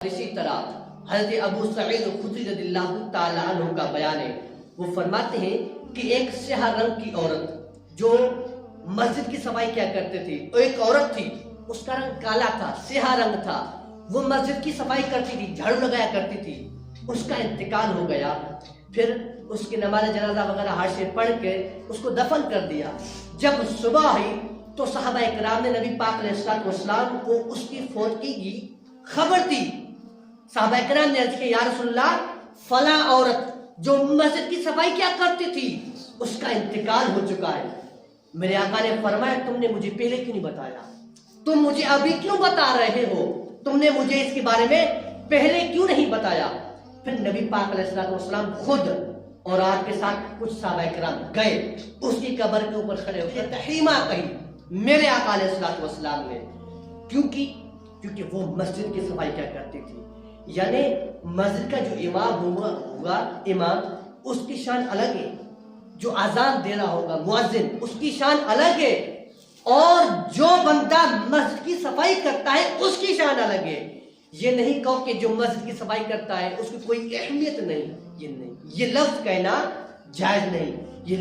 اسی طرح حضرت ابو سعید خدری رضی اللہ تعالی عنہ کا بیان ہے، وہ فرماتے ہیں کہ ایک سیاہ رنگ کی عورت جو مسجد کی صفائی کیا کرتے تھی، وہ ایک عورت تھی، اس کا رنگ کالا تھا، سیاہ رنگ تھا، وہ مسجد کی صفائی کرتی تھی، جھاڑو لگایا کرتی تھی، اس کا انتقال ہو گیا۔ پھر اس کی نماز جنازہ وغیرہ ہاتھ سے پڑھ کے اس کو دفن کر دیا۔ جب صبح ہوئی تو صحابہ کرام نے نبی پاک علیہ السلام کو اس کی فوتگی کی خبر دی۔ صحابہ کرام نے عرض کیا، یا رسول اللہ، فلاں عورت جو مسجد کی صفائی کیا کرتی تھی اس کا انتقال ہو چکا ہے۔ میرے آقا نے فرمایا، تم نے مجھے پہلے کیوں نہیں بتایا؟ تم مجھے ابھی کیوں بتا رہے ہو؟ تم نے مجھے اس کے بارے میں پہلے کیوں نہیں بتایا؟ پھر نبی پاک علیہ السلام خود اور آپ کے ساتھ کچھ صحابہ کرام گئے، اس کی قبر کے اوپر کھڑے ہو کے تحریمہ کہی میرے آقا علیہ السلام نے، کیونکہ وہ مسجد کی صفائی کیا کرتی تھی۔ یعنی مسجد کا جو امام ہوگا امام، اس کی شان الگ ہے، جو اذان دے رہا ہوگا مؤذن، اس کی شان الگ ہے، اور جو بندہ مسجد کی صفائی کرتا ہے اس کی شان الگ ہے۔ یہ نہیں کہو کہ جو مسجد کی صفائی کرتا ہے اس کی کوئی اہمیت نہیں، یہ نہیں، یہ لفظ کہنا جائز نہیں۔ یہ